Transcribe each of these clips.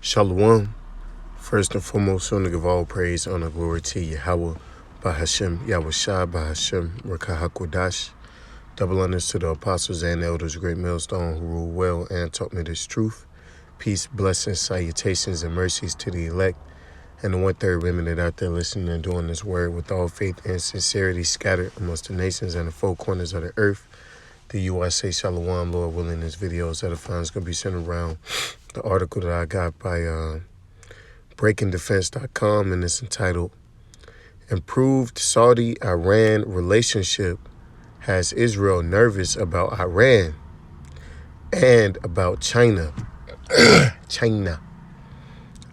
Shalom. First and foremost, I want to give all praise, honor, glory to Yahweh, Bahashem, Yahushua, Bahashem, Rakahakodash. Double honors to the apostles and elders, great millstone who rule well and taught me this truth. Peace, blessings, salutations, and mercies to the elect and the 1/3 remnant out there listening and doing this word with all faith and sincerity scattered amongst the nations and the four corners of the earth. The USA Shalom, Lord willing, this video is edifying. It's going to be sent around the article that I got by BreakingDefense.com, and it's entitled Improved Saudi-Iran Relationship Has Israel Nervous About Iran and About China. China.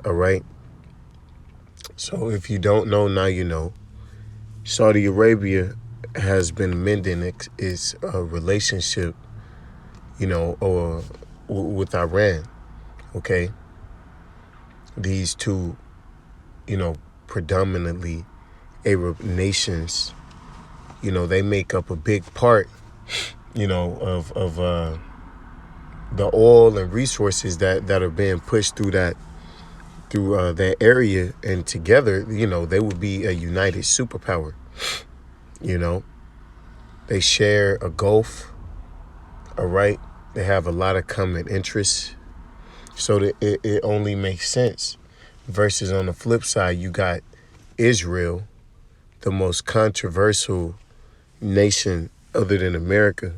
All right. So if you don't know, now you know. Saudi Arabia has been mending its relationship, with Iran. Okay. These two, predominantly Arab nations, they make up a big part, of the oil and resources that are being pushed through that area, and together, they would be a united superpower. They share a Gulf, all right? They have a lot of common interests, so that it only makes sense. Versus on the flip side, you got Israel, the most controversial nation other than America,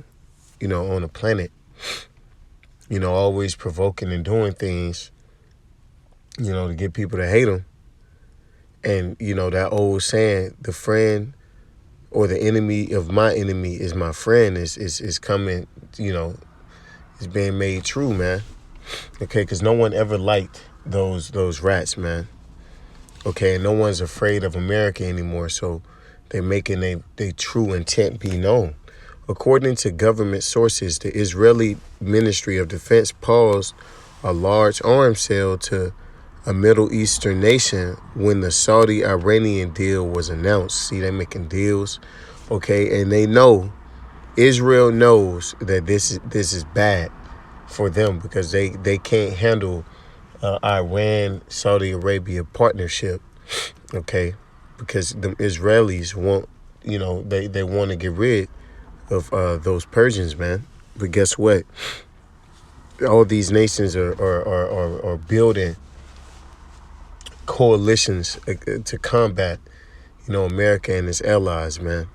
on the planet, always provoking and doing things, to get people to hate them. And, that old saying, the friend or the enemy of my enemy is my friend is coming, is being made true, man. Okay, because no one ever liked those rats, man. Okay, and no one's afraid of America anymore, so they're making their true intent be known. According to government sources, the Israeli Ministry of Defense paused a large arms sale to a Middle Eastern nation when the Saudi-Iranian deal was announced. See, they're making deals, okay? And they know, Israel knows that this is bad for them because they can't handle Iran-Saudi Arabia partnership, okay? Because the Israelis want, they want to get rid of those Persians, man. But guess what? All these nations are building coalitions to combat, America and its allies, man.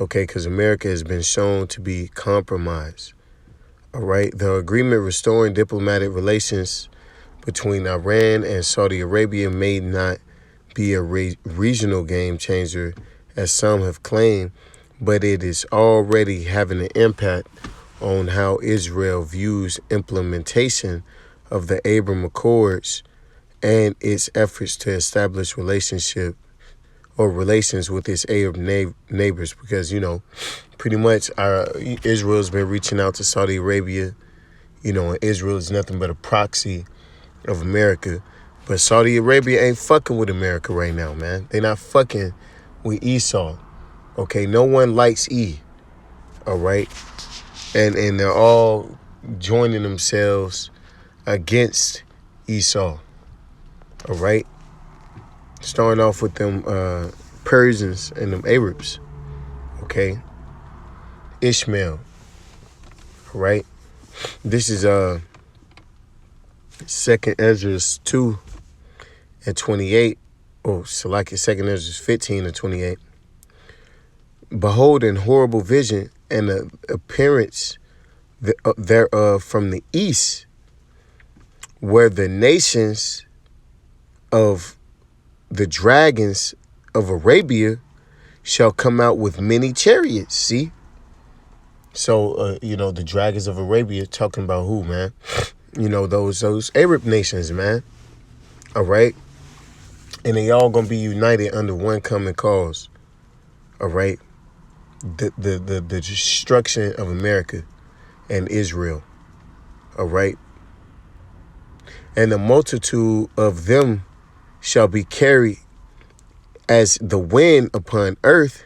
Okay, because America has been shown to be compromised. All right, the agreement restoring diplomatic relations between Iran and Saudi Arabia may not be a regional game changer, as some have claimed, but it is already having an impact on how Israel views implementation of the Abraham Accords and its efforts to establish relations with its Arab neighbors, because, pretty much Israel's been reaching out to Saudi Arabia, and Israel is nothing but a proxy of America. But Saudi Arabia ain't fucking with America right now, man. They not fucking with Esau. Okay, no one likes E. All right? And they're all joining themselves against Esau. All right? Starting off with them Persians and them Arabs. Okay? Ishmael. All right? This is 2nd Ezra 2:28. Oh, so like 2nd Ezra 15:28. Behold, in horrible vision and the appearance thereof from the east, where the nations of the dragons of Arabia shall come out with many chariots. See? So, the dragons of Arabia talking about who, man? Those Arab nations, man. All right? And they all going to be united under one common cause. All right? The destruction of America and Israel. All right? And the multitude of them shall be carried as the wind upon earth,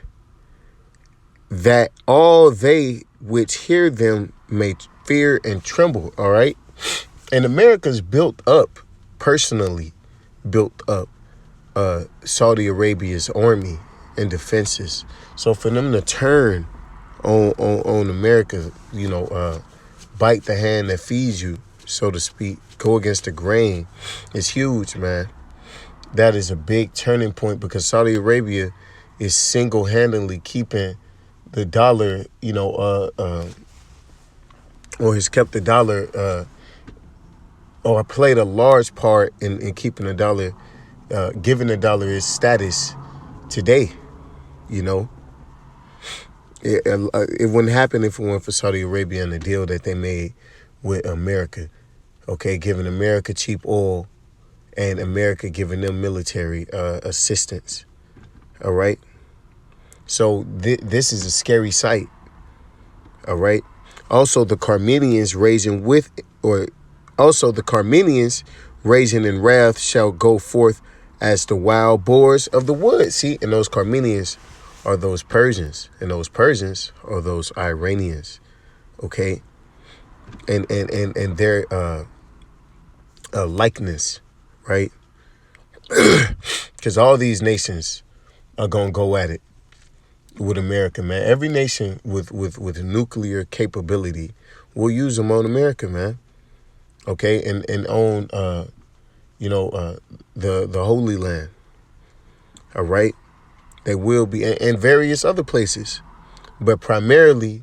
that all they which hear them may fear and tremble. All right? And America's built up personally built up Saudi Arabia's army and defenses. So for them to turn on America, bite the hand that feeds you, so to speak, go against the grain, is huge, man. That is a big turning point because Saudi Arabia is single-handedly keeping the dollar, or has kept the dollar, or played a large part in keeping the dollar, giving the dollar its status today. It wouldn't happen if it weren't for Saudi Arabia and the deal that they made with America. Okay, giving America cheap oil and America giving them military assistance. All right. So this is a scary sight. All right. Also, the Carmenians raising in wrath shall go forth as the wild boars of the wood. See, and those Carmenians are those Persians, and those Persians are those Iranians. Okay. And their likeness, right? Because all these nations are gonna go at it with America, man. Every nation with nuclear capability will use them on America, man. Okay, and own the Holy Land. All right, they will be, and various other places, but primarily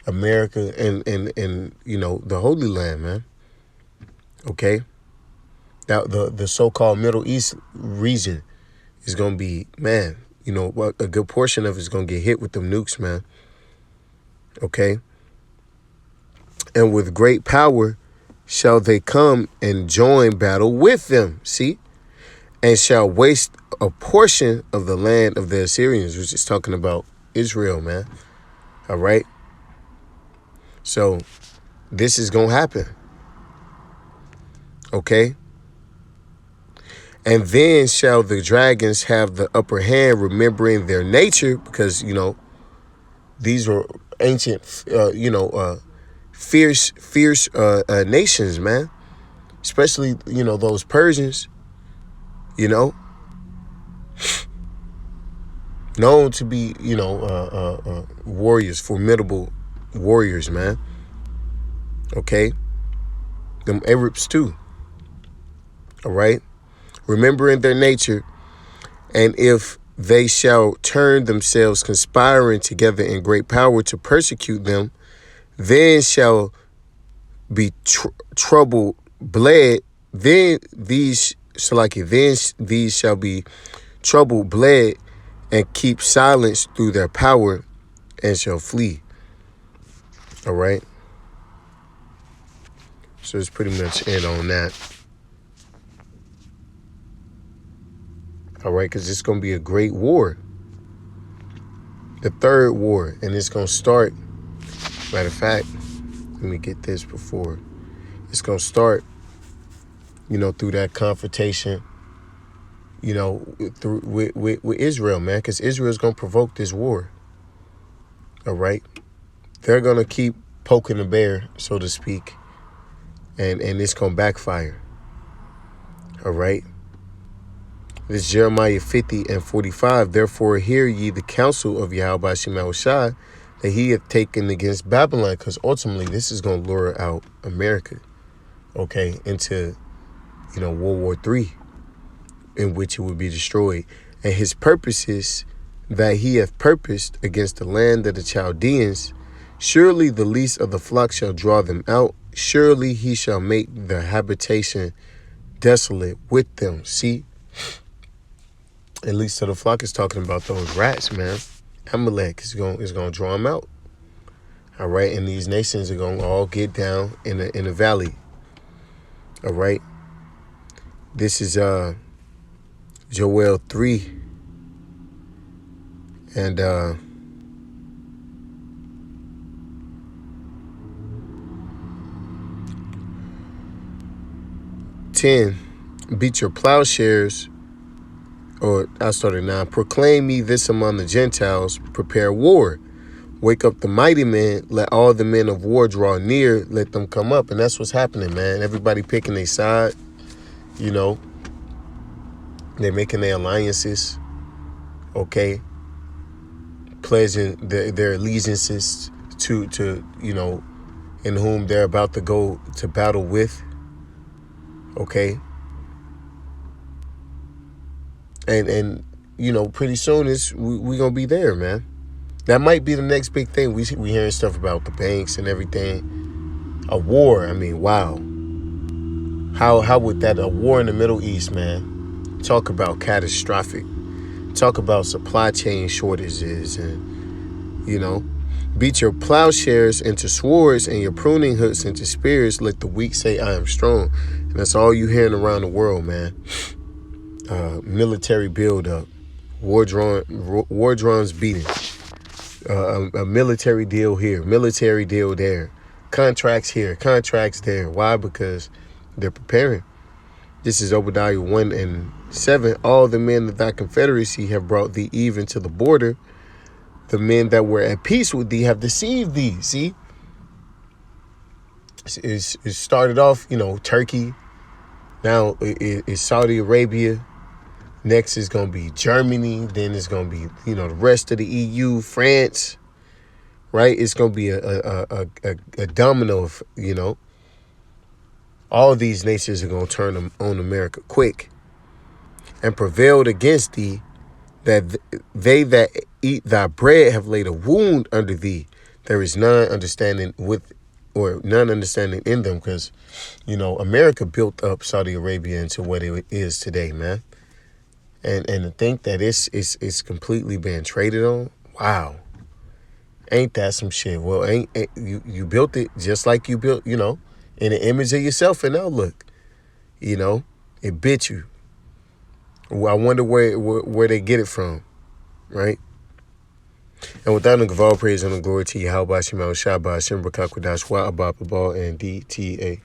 America and the Holy Land, man. Okay, that the so-called Middle East region is gonna be, man. A good portion of it is gonna get hit with them nukes, man. Okay, and with great power shall they come and join battle with them. See, and shall waste a portion of the land of the Assyrians, which is talking about Israel, man. All right. So this is gonna happen. Okay. And then shall the dragons have the upper hand, remembering their nature, because, these were ancient, fierce nations, man. Especially, those Persians, known to be, warriors, formidable warriors, man. Okay. Them Arabs too. All right. Remembering their nature, and if they shall turn themselves, conspiring together in great power to persecute them, then shall be trouble bled. Then these shall be trouble bled, and keep silence through their power, and shall flee. All right. So it's pretty much it on that. All right, because it's going to be a great war. The third war. And it's going to start, matter of fact, let me get this before. It's going to start, through that confrontation, through with Israel, man, because Israel's going to provoke this war. All right. They're going to keep poking the bear, so to speak, and it's going to backfire. All right. This is Jeremiah 50:45. Therefore, hear ye the counsel of Yahweh Shema Shai that he hath taken against Babylon, because ultimately this is going to lure out America, okay, into, World War III, in which it would be destroyed. And his purposes that he hath purposed against the land of the Chaldeans, surely the least of the flock shall draw them out. Surely he shall make their habitation desolate with them. See? At least to the flock is talking about those rats, man. Amalek is going to draw them out. All right, and these nations are going to all get down in the valley. All right. This is Joel 3 and 10. Beat your plowshares. Or I started 9. Proclaim me this among the Gentiles. Prepare war. Wake up the mighty men. Let all the men of war draw near. Let them come up. And that's what's happening, man. Everybody picking their side. You know, they're making their alliances, okay, pledging their allegiances to in whom they're about to go to battle with, okay, and pretty soon we gonna be there, man. That might be the next big thing. We hearing stuff about the banks and everything. A war. I mean, wow. How would that, a war in the Middle East, man? Talk about catastrophic. Talk about supply chain shortages and, beat your plowshares into swords and your pruning hooks into spears. Let the weak say, I am strong. And that's all you hearing around the world, man. Military buildup. War drums beating. A military deal here, military deal there, contracts here, contracts there. Why? Because they're preparing. This is Obadiah 1:7. All the men of thy confederacy have brought thee even to the border. The men that were at peace with thee have deceived thee. See? It started off, Turkey. Now it's Saudi Arabia. Next is going to be Germany. Then it's going to be, the rest of the EU, France, right? It's going to be a domino, All these nations are going to turn on America quick. And prevailed against thee, that they that eat thy bread have laid a wound under thee. There is none understanding in them, because, America built up Saudi Arabia into what it is today, man. And to think that it's completely been traded on, wow, ain't that some shit? Well, ain't you built it just like you built, in an image of yourself, and now look, it bit you. I wonder where they get it from, right? And with that, I give all praise and glory to Yahweh Shema Shabbat Shem B'Kakwadash Wa Abba Babal and DTA.